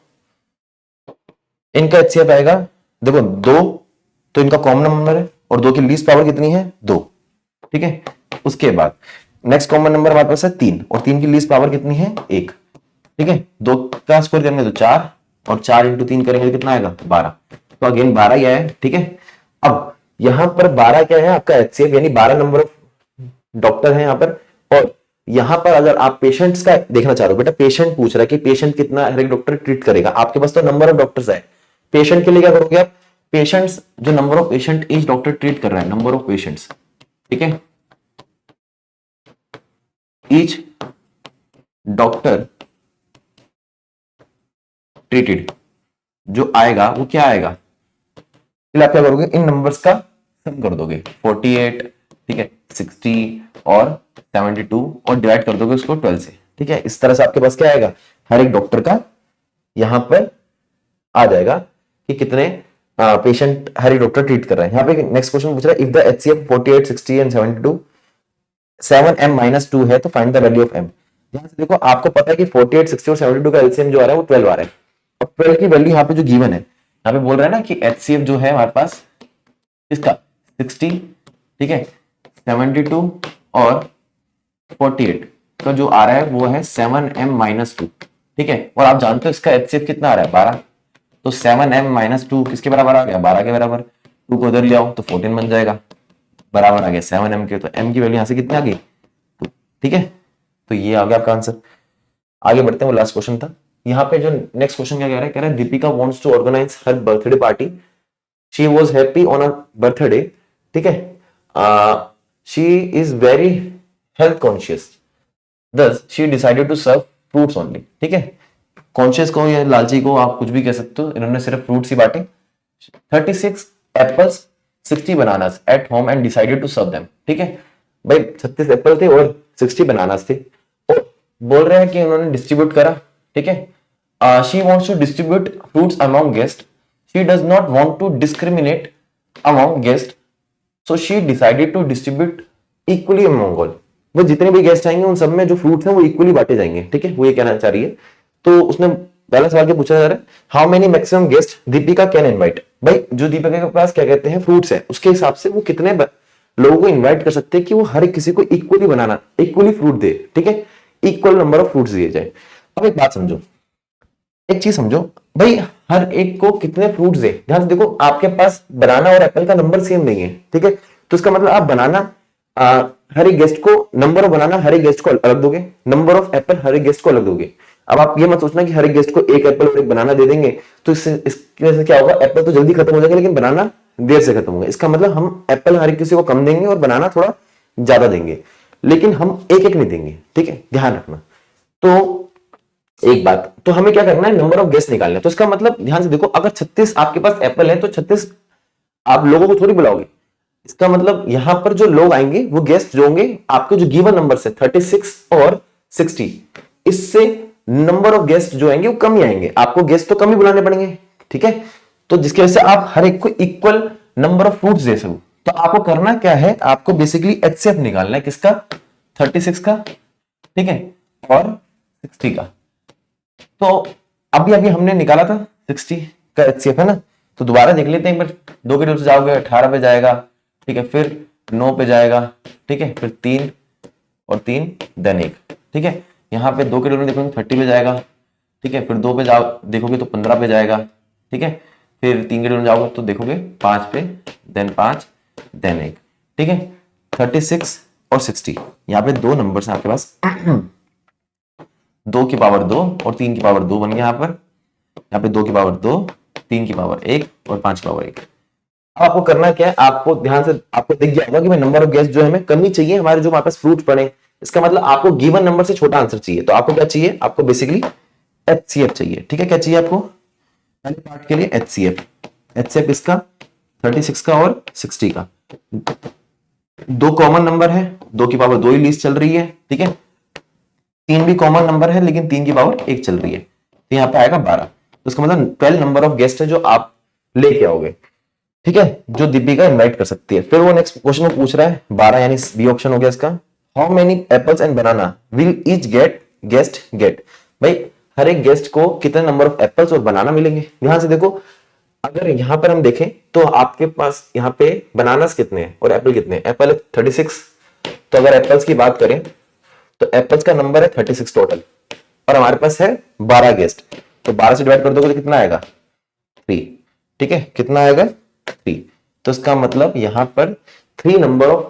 A: इनका एचसीएफ आएगा, देखो 2 तो इनका कॉमन नंबर है और 2 की लीस्ट पावर कितनी है 2, ठीक है। उसके बाद नेक्स्ट कॉमन नंबर हमारे पास है 3 और 3 की लीस्ट पावर कितनी है 1, ठीक है। 2 का स्क्वायर करेंगे तो 4 और 4 इंटू 3 करेंगे तो कितना आएगा 12, तो अगेन 12 ही है, ठीक है। अब यहां पर 12 क्या है आपका एचसीएफ, यानी 12 नंबर ऑफ डॉक्टर है यहाँ पर। और यहां पर अगर आप पेशेंट्स का देखना चाह रहे हो, बेटा पेशेंट पूछ रहा है कि पेशेंट कितना हर एक डॉक्टर ट्रीट करेगा, आपके पास तो नंबर ऑफ डॉक्टर्स है। पेशेंट के लिए क्या करोगे आप, पेशेंट्स जो number of patient each doctor treat कर रहा है, नंबर ऑफ पेशेंट्स, ठीक है, ईच डॉक्टर ट्रीटेड जो आएगा वो क्या आएगा, फिर आप क्या करोगे इन नंबर्स का सम कर दोगे, 48, ठीक है, 60 और 72 और डिवाइड कर दोगे उसको 12 से, ठीक है। इस तरह से आपके पास क्या आएगा, हर एक डॉक्टर का यहां पर आ जाएगा कि कितने पेशेंट हर एक डॉक्टर ट्रीट कर रहा है। यहाँ पे नेक्स्ट क्वेश्चन पूछ रहा है, if the HCF 48, 60 and 72 7m-2 है तो find the value of m। यहां से देखो आपको पता है कि 48, 60 और 72 का एलसीएम जो आ रहा है वो 12 आ रहा है। अब 12 की वैल्यू यहाँ पे जो गिवन है, यहाँ पे बोल रहा है ना कि एचसीएफ जो है हमारे पास इसका 60, ठीक है, 72 और 48 का जो आ रहा है वो है 7m-2, ठीक है। और आप जानते हो इसका एचसीएफ कितना आ रहा है 12, तो 7m-2 किसके बराबर आ गया 12 के बराबर, 2 को उधर ले आओ तो 14 बन जाएगा, बराबर आ गया 7m के, तो m की वैल्यू यहां से कितनी आ गई 2, ठीक है। तो ये आ गया आपका आंसर। आगे बढ़ते हैं, वो लास्ट क्वेश्चन था। यहाँ पे जो नेक्स्ट क्वेश्चन क्या कह रहा है Deepika wants to organise her birthday party, she was happy on a birthday, ठीक है, she is very health conscious, thus she decided to serve fruits only, ठीक है। कॉन्शियस को या लालची को आप कुछ भी कह सकते हो, इन्होंने सिर्फ फ्रूट्स ही बांटे। 36 apples 60 bananas at home and decided to serve them. ठीक है भाई, 36 एप्पल थे और 60 बनानास थे और बोल रहे हैं कि उन्होंने डिस्ट्रीब्यूट करा। ठीक है, she wants to distribute fruits among guest, she does not want to discriminate among guest, so she decided to distribute equally among all. वो जितने भी गेस्ट आएंगे उन सब में जो फ्रूट्स हैं वो इक्वली बांटे जाएंगे। ठीक है, वो ये कहना चाह रही है। तो उसने पहला सवाल क्या पूछा जा रहा है, how many maximum guest Deepika can invite. भाई जो दीपिका के पास क्या कहते हैं फ्रूट्स है, उसके हिसाब से वो कितने लोगों को इनवाइट कर सकते हैं कि वो हर एक किसी को इक्वली बनाना, इक्वली फ्रूट दे। ठीक है, इक्वल नंबर ऑफ फ्रूट्स दिए जाए। अब एक बात समझो, एक चीज समझो भाई, हर एक को कितने फ्रूट्स दे। ध्यान से देखो, आपके पास बनाना और एप्पल का नंबर सेम नहीं है। ठीक है, तो इसका मतलब आप बनाना हर एक गेस्ट को, नंबर ऑफ बनाना हर एक गेस्ट को अलग दोगे, नंबर ऑफ एप्पल हर एक गेस्ट को अलग दोगे। अब आप ये मत सोचना कि हर एक गेस्ट को एक एप्पल और एक बनाना दे देंगे, तो इसकी वजह से क्या होगा, एप्पल तो जल्दी खत्म हो जाएगा लेकिन बनाना देर से खत्म होगा। इसका मतलब हम एप्पल हर किसी को कम देंगे और बनाना थोड़ा ज्यादा देंगे, लेकिन हम एक एक नहीं देंगे। ठीक है, ध्यान रखना। तो एक बात, तो हमें क्या करना है, नंबर ऑफ गेस्ट निकालना है। तो इसका मतलब ध्यान से देखो, अगर 36 आपके पास एप्पल है तो 36 आप लोगों को थोड़ी बुलाओगे। इसका मतलब यहां पर जो लोग आएंगे वो गेस्ट जो होंगे आपके जो गिवन नंबर से 36 और 60, इससे नंबर ऑफ गेस्ट जो आएंगे वो कम ही आएंगे, आपको गेस्ट तो कम ही बुलाने पड़ेंगे। ठीक है, तो जिसकी वजह से आप हर एक को इक्वल नंबर ऑफ फ्रूट्स दे सको। तो आपको करना क्या है, आपको बेसिकली एचसीएफ निकालना है, किसका, 36 का, ठीक है, और 60 का। तो अभी अभी हमने निकाला था 60 का एचसीएफ, है ना। तो दोबारा देख लेते हैं एक बार, 2 के टेबल से जाओगे 18 पे जाएगा। ठीक है, फिर 9 पे जाएगा। ठीक है, फिर 3 और 3 देन 1। ठीक है, यहाँ पे 2 के टेबल में देखोगे 30 पे जाएगा। ठीक है, फिर 2 पे जाओ देखोगे तो 15 पे जाएगा। ठीक है, फिर 3 के टेबल में जाओगे तो देखोगे 5 पे, देन 5 देन 1। ठीक है, 36 और 60, यहाँ पे दो नंबर है आपके पास 2 की पावर 2 और 3 की पावर 2 बन गया यहाँ पे 2 की पावर 2, 3 की पावर 1 और 5 की पावर 1। अब आपको करना क्या है, आपको ध्यान से, आपको दिख गया होगा कि नंबर ऑफ गेस्ट जो है हमें कम ही चाहिए, हमारे जो हमारे पास फ्रूट्स पड़े। इसका मतलब आपको गिवन नंबर से छोटा आंसर चाहिए। तो आपको क्या चाहिए, आपको बेसिकली एचसीएफ चाहिए। ठीक है, क्या चाहिए आपको, पहले पार्ट के लिए एचसीएफ। एचसीएफ इसका 36 का और 60 का, दो कॉमन नंबर है, 2 की पावर 2 ही लीस्ट चल रही है। ठीक है, 3 भी कॉमन नंबर है लेकिन 3 की पावर 1 चल रही है, तो यहाँ पे आएगा 12। तो इसका मतलब 12 नंबर ऑफ गेस्ट है जो आप लेके आओगे। ठीक है, जो दीपिका इनवाइट कर सकती है। फिर वो नेक्स्ट क्वेश्चन में पूछ रहा है 12, यानी बी ऑप्शन हो गया इसका, how many apples and banana will each guest get. भाई हर एक गेस्ट को कितने नंबर ऑफ एप्पल्स और बनाना मिलेंगे। ध्यान से देखो, अगर यहां पर हम देखें तो आपके पास यहाँ पे बनानास कितने हैं और एप्पल कितने हैं, एप्पल 36। तो अगर एप्पल्स की बात करें तो एप्पल्स का नंबर है 36 टोटल, और हमारे पास है 12 गेस्ट। तो 12 से डिवाइड कर दोगे तो कितना आएगा, 3। ठीक है, कितना आएगा, 3। तो इसका मतलब यहाँ पर 3 नंबर ऑफ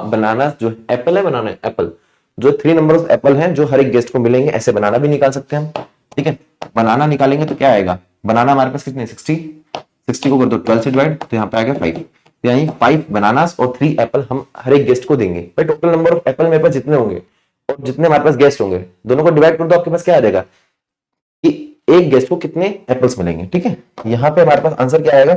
A: बनाना जो एप्पल है, बनाना एप्पल जो 3 नंबर ऑफ एप्पल हैं जो हर एक गेस्ट को मिलेंगे। ऐसे बनाना भी निकाल सकते हैं हम। ठीक है, बनाना निकालेंगे तो क्या आएगा, बनाना हमारे पास कितने, 60 को कर दो 12 से डिवाइड, तो यहाँ पे आएगा 5। यानी 5 बनानास और 3 एप्पल हम हर एक गेस्ट को देंगे। भाई टोटल नंबर ऑफ एप्पल मेरे पास जितने होंगे और जितने हमारे पास गेस्ट होंगे, दोनों को डिवाइड कर दो, आपके पास क्या आ जाएगा कि एक गेस्ट को कितने एप्पल्स मिलेंगे। ठीक है, यहाँ पे हमारे पास आंसर क्या आएगा,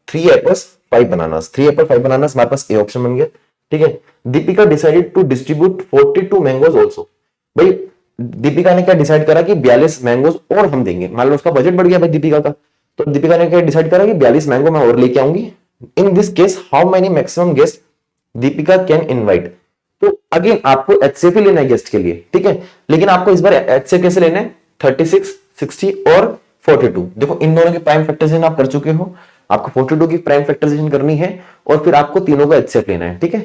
A: 3 एप्पल्स 5 बनानास। 3 एप्पल 5 बनानास हमारे पास ए ऑप्शन बन गया। ठीक है, Deepika decided to distribute 42 mangoes also. भाई दीपिका ने क्या डिसाइड करा कि 42 मैंगोज और हम देंगे। मान लो उसका बजट बढ़ गया भाई दीपिका का, तो दीपिका ने क्या डिसाइड करा कि 42 मैंगो मैं और लेके आऊंगी। In this case how many maximum guest Deepika can invite. तो अगेन आपको एचसीएफ ही लेना है गेस्ट के लिए। ठीक है, लेकिन आपको इस बार एचसीएफ कैसे लेना है, 36, 60 और 42। देखो इन दोनों की प्राइम फैक्टराइजेशन आप कर चुके हो, आपको 42 की प्राइम फैक्टराइजेशन करनी है और फिर आपको तीनों का एचसीएफ लेना है। ठीक है,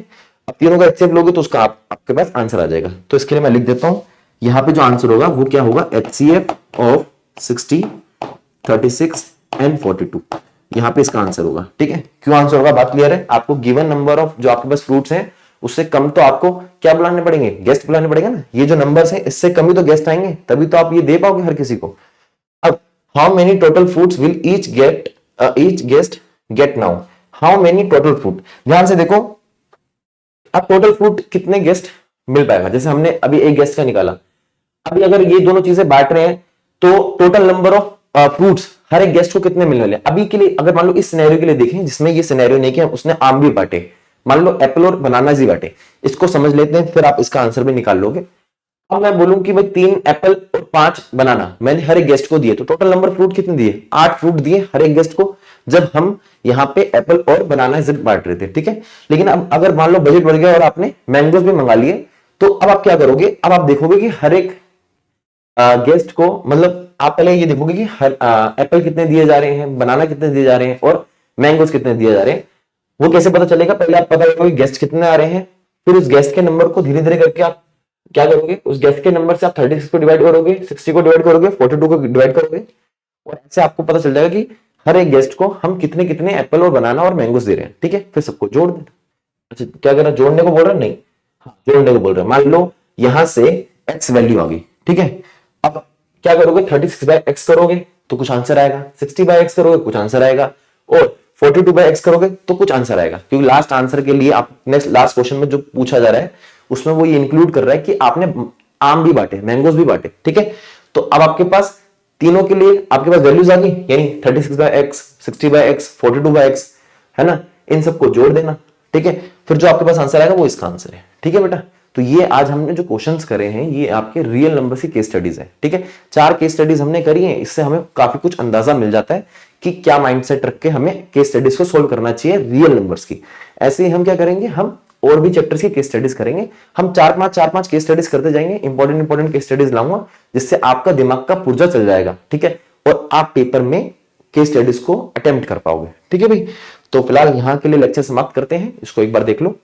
A: अब तीनों का एचसीएफ लोगे तो उसका आपके पास आंसर आ जाएगा। तो इसके लिए मैं लिख देता हूं, यहाँ पे जो आंसर होगा वो क्या होगा, एचसीएफ ऑफ 60, 36 एंड 42। यहाँ पे इसका आंसर होगा। ठीक है, क्यों आंसर होगा, बात क्लियर है। आपको गिवन नंबर ऑफ जो आपके पास फ्रूट्स हैं उससे कम तो आपको क्या बुलाने पड़ेंगे, गेस्ट बुलाने पड़ेगा ना। ये जो नंबर्स हैं इससे कम ही तो गेस्ट आएंगे, तभी तो आप ये दे पाओगे हर किसी को। अब how many total fruits will each guest get now. How many total fruit, ध्यान से देखो, अब टोटल फ्रूट कितने गेस्ट मिल पाएगा। जैसे हमने अभी एक गेस्ट का निकाला, अभी अगर ये दोनों चीजें बांट रहे हैं तो टोटल नंबर ऑफ फ्रूट्स हर एक गेस्ट को कितने मिलने वाले? अभी के लिए अगर मान लो इस सिनेरियो के लिए देखें जिसमें ये सिनेरियो नहीं कि उसने आम भी बांटे, मान लो एप्पल और बनाना ही बांटे, इसको समझ लेते हैं फिर आप इसका आंसर भी निकाल लोगे। अब मैं बोलूं कि भाई 3 एप्पल और 5 बनाना मैंने हर एक गेस्ट को दिए, तो टोटल नंबर फ्रूट कितने दिए? 8 फ्रूट दिए हर एक गेस्ट को, जब हम यहाँ पे एप्पल और बनाना जिप बांट रहे थे, ठीक है। लेकिन अब अगर मान लो बजट बढ़ गया और आपने मैंगोज भी मंगा लिए, तो अब आप क्या करोगे? अब आप देखोगे कि हर एक गेस्ट को, मतलब आप पहले ये देखोगे कि हर एप्पल कितने दिए जा रहे हैं, बनाना कितने दिए जा रहे हैं और मैंगोज कितने दिए जा रहे हैं। वो कैसे पता चलेगा? पहले आप पता करोगे गेस्ट कितने आ रहे हैं, फिर उस गेस्ट के नंबर को धीरे धीरे करके आप क्या करोगे? उस गेस्ट के नंबर से आप 36 को डिवाइड करोगे, 60 को डिवाइड करोगे, 42 को डिवाइड करोगे, और ऐसे आपको पता चल जाएगा कि हर एक गेस्ट को हम कितने कितने एप्पल और बनाना और मैंगोज दे रहे हैं, ठीक है। फिर सबको जोड़ देना। अच्छा क्या कर रहा है? जोड़ने को बोल रहा है? नहीं, हाँ जोड़ने को बोल रहा है। मान लो यहां से एक्स वैल्यू आ गई, ठीक है। अब क्या करोगे? 36 बाय एक्स करोगे तो कुछ आंसर आएगा, 60 बाय एक्स करोगे कुछ आंसर आएगा, और 42 बाय एक्स करोगे तो कुछ आंसर आएगा, क्योंकि लास्ट आंसर के लिए आप नेक्स्ट लास्ट क्वेश्चन में जो पूछा जा रहा है उसमें वो ये इंक्लूड कर रहा है कि आपने आम भी बांटे, मैंगोज भी बांटे, ठीक है। तो अब आपके पास तीनों के लिए आपके पास वैल्यूज आ गई, यानी 36 by x, 60 by x, 42 by x, है ना। इन सबको जोड़ देना, ठीक है। फिर जो आपके पास आंसर आएगा वो इसका आंसर है, ठीक है बेटा। तो ये आज हमने जो क्वेश्चंस करे हैं ये आपके रियल नंबर्स की केस स्टडीज है, ठीक है। 4 केस स्टडीज हमने करी हैं, इससे हमें काफी कुछ अंदाजा मिल जाता है कि क्या माइंडसेट रख के हमें केस स्टडीज को सोल्व करना चाहिए रियल नंबर्स की। ऐसे ही हम क्या करेंगे, हम और भी चैप्टर्स की केस स्टडीज करेंगे। हम 4-5 केस स्टडीज करते जाएंगे, इंपॉर्टेंट केस स्टडीज लाऊंगा जिससे आपका दिमाग का पुर्जा चल जाएगा, ठीक है, और आप पेपर में केस स्टडीज को अटेम्प्ट कर पाओगे, ठीक है भाई। तो फिलहाल यहाँ के लिए लेक्चर समाप्त करते हैं, इसको एक बार देख लो।